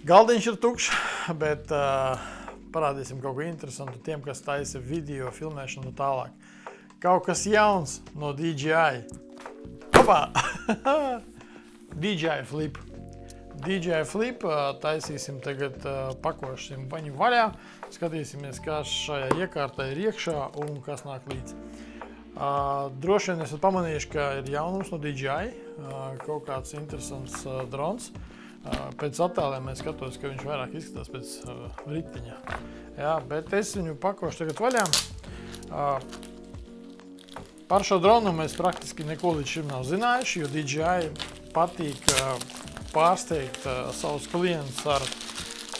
Galdiņš ir tukšs, bet parādīsim kaut ko interesantu tiem, kas taisa video filmēšanu tālāk. Kaut kas jauns no DJI. Hopā! DJI Flip. DJI Flip taisīsim tagad, pakošsim viņu vaļā. Skatīsimies, kas šajā iekārtā ir iekšā un kas nāk līdz. Droši vien esat pamanījuši, ka ir jaunums no DJI. Kaut kāds interesants drons. Pēc attēliem es skatos, ka viņš vairāk izskatās pēc ritiņa. Jā, bet es viņu pakošu tagad vaļā. Par šo dronu mēs praktiski neko līdz šim nav zinājuši, jo DJI patīk pārsteigt savus klientus ar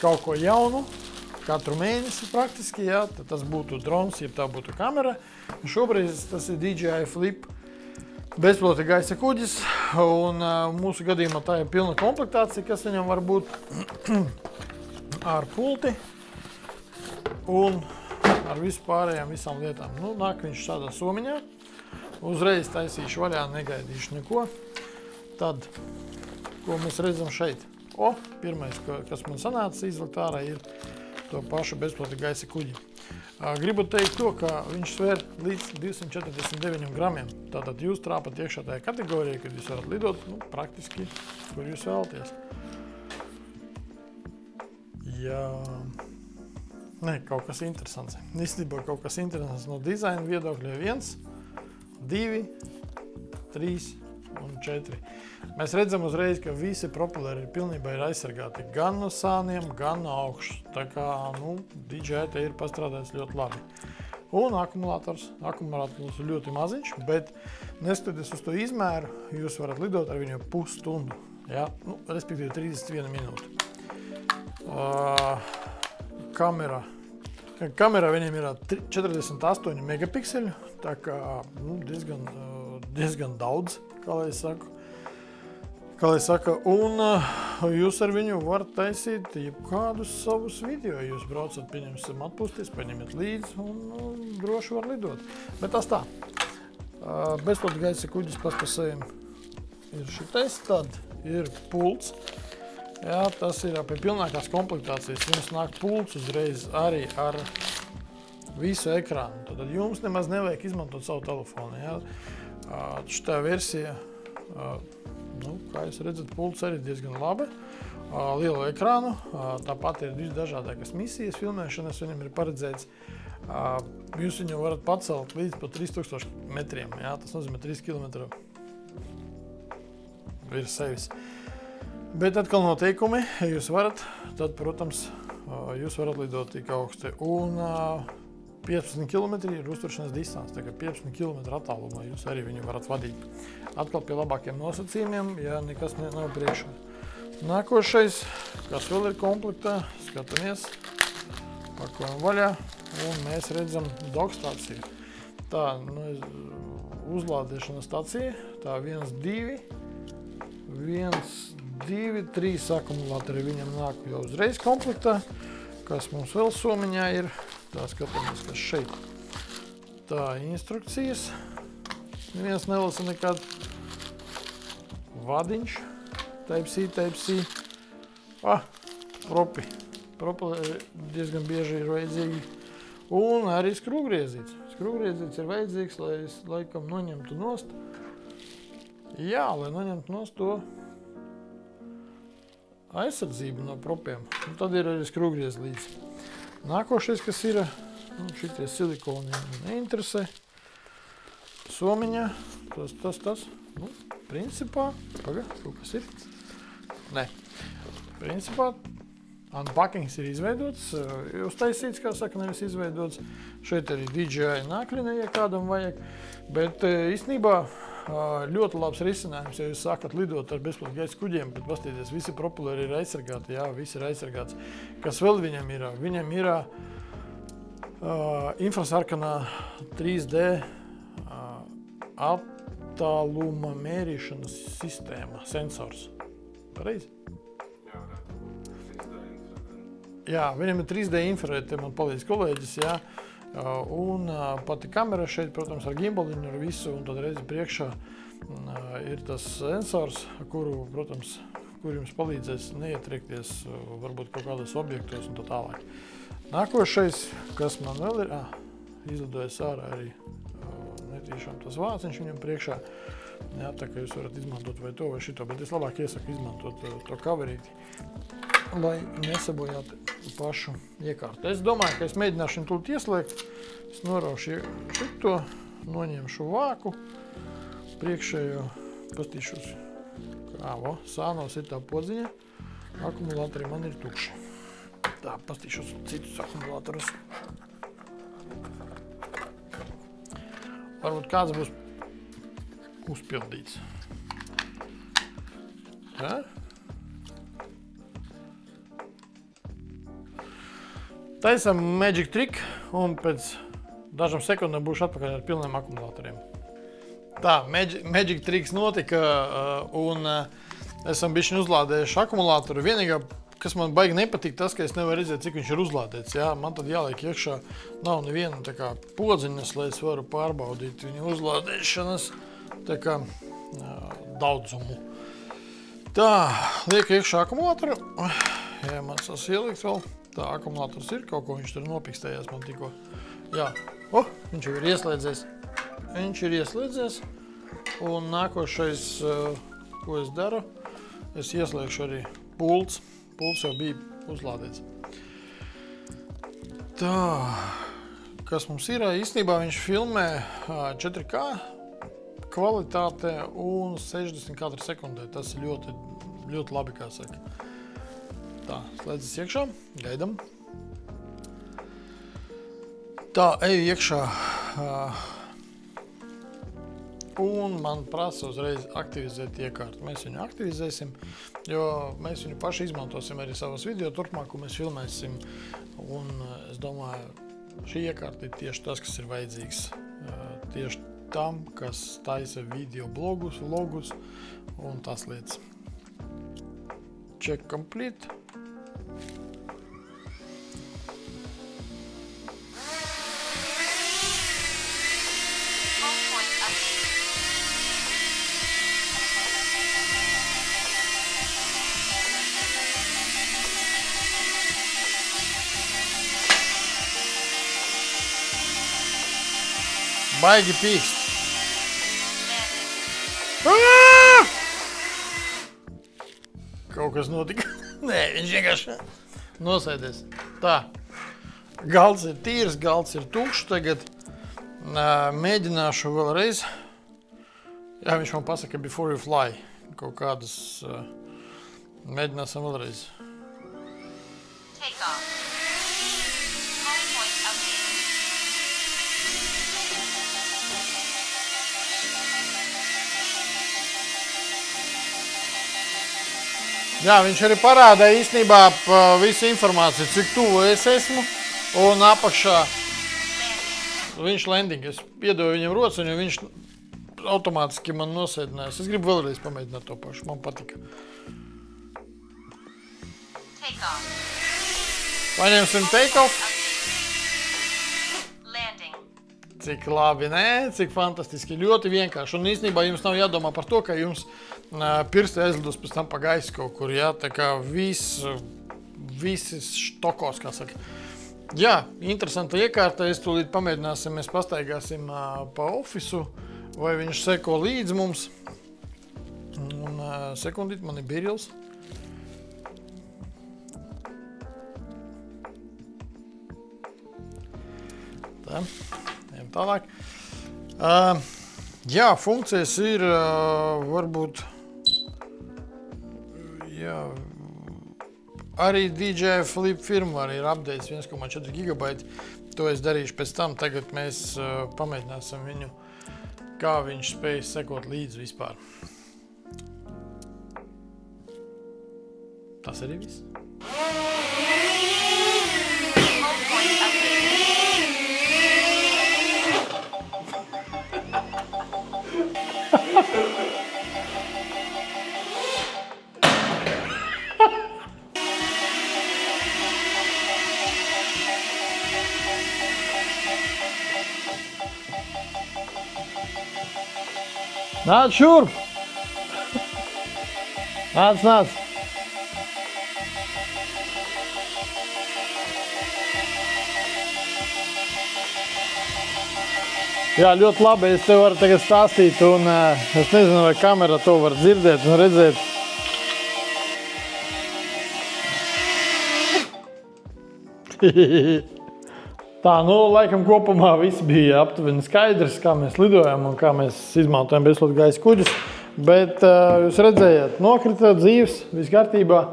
kaut ko jaunu. Katru mēnesi praktiski, jā, tad tas būtu drons, ja tā būtu kamera. Šobrīd tas ir DJI Flip bezpilota gaisa kuģis, un mūsu gadījumā tā ir pilna komplektācija, kas viņam var būt ar pulti un ar vispārējām visām lietām. Nu, nāk viņš šādā somiņā. Uzreiz taisīšu vaļā, negaidīšu neko. Tad, ko mēs redzam šeit? Pirmais, kas man sanāca izlikt ārā, ir to pašu bezpilota gaisa kuģi. Gribu teikt to, ka viņš sver līdz 249 gramiem. Tātad jūs trāpat iekšā tajā kategorijā, kad jūs varat lidot, praktiski, kur jūs vēlaties. Jā, kaut kas interesants. Īstenībā kaut kas interesants no dizaina viedokļa 1, 2, 3 un 4. Mēs redzam uzreiz, ka visi propelleri pilnībā ir aizsargāti gan no sāniem, gan no augšas. Tā kā, DJI te ir pastrādājis ļoti labi. Un akumulators ir ļoti maziņš, bet neskatoties uz to izmēru, jūs varat lidot ar viņu pusstundu. Jā, respektīvi 31 minūti. Kamera viņiem ir 48 megapikseļu, tā kā diezgan daudz, kā lai saka, un jūs ar viņu varat taisīt jebkādus savus video. Jūs braucat, pieņemsim, atpūsties, paņemiet līdzi un droši var lidot. Bet tas tā. Bezpilota gaisa kuģis pats par saviem ir šitais, tad ir pults. Jā, tas ir pie pilnākās komplektācijas. Jums nāk pults uzreiz arī ar visu ekrānu. Tad jums nemaz nevajag izmantot savu telefonu. Jā. Šitā versija, kā jūs redzat, pults arī diezgan labi. Lielu ekrānu, tāpat ir dažādākas misijas filmēšanas, viņam ir paredzēts. Jūs viņu varat pacelt līdz pat 3000 metriem, jā, tas nozīmē 3 km virs sevis. Bet atkal noteikumi, ja jūs varat, tad, protams, jūs varat lidot tik augsti. Un 15 km ir uzturšanas distance, tā kā 15 km attālumā jūs arī viņu varat vadīt. Atkal pie labākiem nosacījumiem, ja nekas nav priekšā. Nākošais, kas vēl ir komplektā, skatāmies, pakojam vaļā, un mēs redzam dokstāciju. Tā, uzlādēšanas stacija, tā 1, 2, 3 akumulatori viņam nāk jau uzreiz komplektā. Kas mums vēl somiņā ir? Tā skatāmies, kas šeit. Tā instrukcijas. Neviens nelasa nekad. Vadiņš. Type-C. Propi. Propi diezgan bieži ir vajadzīgi. Un arī skrūvgriezīts. Skrūvgriezīts ir vajadzīgs, lai es laikam noņemtu nost. Jā, lai noņemtu nost to aizsardzību no propiem. Un tad ir arī skrūvgriez līdz. Nākošais, kas ir, šitie silikoni neinteresē. Somiņā, tas. Principā, kaut kas ir? Nē. Principā, unpackings ir izveidots, uztaisīts, kā saka, nevis izveidots. Šeit arī DJI nākļina, ja kādam vajag. Bet īstenībā ļoti labs risinājums, ja jūs sākat lidot ar bezpilota gaisa kuģiem, bet paskatieties, visi propelleri ir aizsargāti, jā, viss ir aizsargāts. Kas vēl viņam ir? Viņam ir infrasarkanā 3D attāluma mērīšanas sistēma, sensors. Pareizi? Jā, viņam ir 3D infrared, te man palīdz kolēģis, jā. Un pati kamera šeit, protams, ar gimbaliņu, ar visu, un tad reizi priekšā ir tas sensors, kuru, protams, kur jums palīdzēs neietriekties varbūt kaut kādos objektos un tā tālāk. Nākošais, kas man vēl ir, izlidojas ārā arī netīšām tas vāciņš viņam priekšā. Jā, tā kā jūs varat izmantot vai to vai šito, bet es labāk iesaku izmantot to coverīti, lai nesabojātu pašu iekārtu. Es domāju, ka es mēģināšu viņu tūlīt ieslēgt. Es noraušu šito, noņemšu vāku, priekšējo, pastīšos, kā, sānos ir tā podziņa, akumulātori man ir tukši. Tā, pastīšos citus akumulātorus. Varbūt kāds būs uzpildīts. Tā. Taisam Magic Trick un pēc dažām sekundēm būšu atpakaļ ar pilniem akumulātoriem. Tā, Magic Tricks notika un esam bišķiņ uzlādējuši akumulātoru. Vienīgā, kas man baigi nepatīk, tas, ka es nevaru redzēt, cik viņš ir uzlādēts. Jā, man tad jāliek iekšā, nav neviena tā kā podziņas, lai es varu pārbaudīt viņu uzlādēšanas tā kā daudzumu. Tā, liek iekšā akumulātoru. Jāmācās ielikt vēl. Tā, akumulātors ir, kaut ko viņš tur nopikstējās man tikko. Jā, viņš jau ir ieslēdzies. Viņš ir ieslēdzies. Un nākošais, ko es daru, es ieslēgšu arī pults. Pults jau bija uzlādēts. Tā, kas mums ir? Īstenībā viņš filmē 4K kvalitāte un 60 katra sekundē. Tas ir ļoti, ļoti labi, kā saka. Tā, slēdzas iekšā, gaidam. Tā, eju iekšā. Un man prasa uzreiz aktivizēt iekārtu. Mēs viņu aktivizēsim, jo mēs viņu paši izmantosim arī savas video turpmāk, ko mēs filmēsim. Un es domāju, šī iekārta ir tieši tas, kas ir vajadzīgs. Tieši tam, kas taisa video blogus, vlogus un tās lietas. Check complete. Baigi pīkst. Kaut kas notika. Nē, viņš vienkārši nosēdies. Tā. Galds ir tīrs, galds ir tukšs. Tagad mēģināšu vēlreiz. Jā, viņš man pasaka before you fly. Kaut kādas mēģināsim vēlreiz. Take off. Home point update. Jā, viņš arī parāda īstenībā visu informāciju, cik tuvu es esmu, un apakšā viņš landing. Es iedoju viņam rociņu, un viņš automātiski man nosēdinājās. Es gribu vēlreiz pamēģināt to pašu, man patika. Take off. Paņemsim take off. Landing. Cik labi, nē? Cik fantastiski, ļoti vienkārši. Un īstenībā jums nav jādomā par to, ka jums pirsti aizlidos pēc tam pa gaisu kaut kur, jā? Tā kā visi štokos, kā saka. Jā, interesanta iekārta. Es tūlīt pamēģināsim, mēs pastaigāsim pa ofisu, vai viņš seko līdz mums. Un sekundīt, man ir birils. Tā, ejam tālāk. Jā, funkcijas ir varbūt, jā, arī DJI Flip firmware ir updates 1,4 GB. To es darīšu pēc tam. Tagad mēs pamēģināsim viņu, kā viņš spēj sekot līdzi vispār. Tas arī viss. Home point update. Nāc šurp! Nāc! Jā, ļoti labi. Es tev varu tagad stāstīt, un es nezinu, vai kamera to var dzirdēt un redzēt. Tā, nu, laikam kopumā viss bija aptuveni skaidrs, kā mēs lidojam un kā mēs izmantojam bezpilotu gaisa kuģus. Bet jūs redzējāt, nokrita dzīves, viss kārtībā.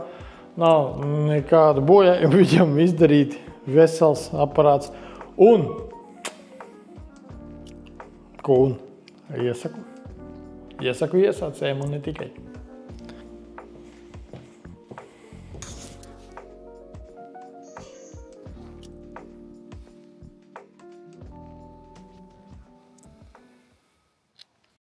Nav nekāda bojājuma viņam izdarīt, vesels aparāts. Un iesaku iesācējiem un ne tikai.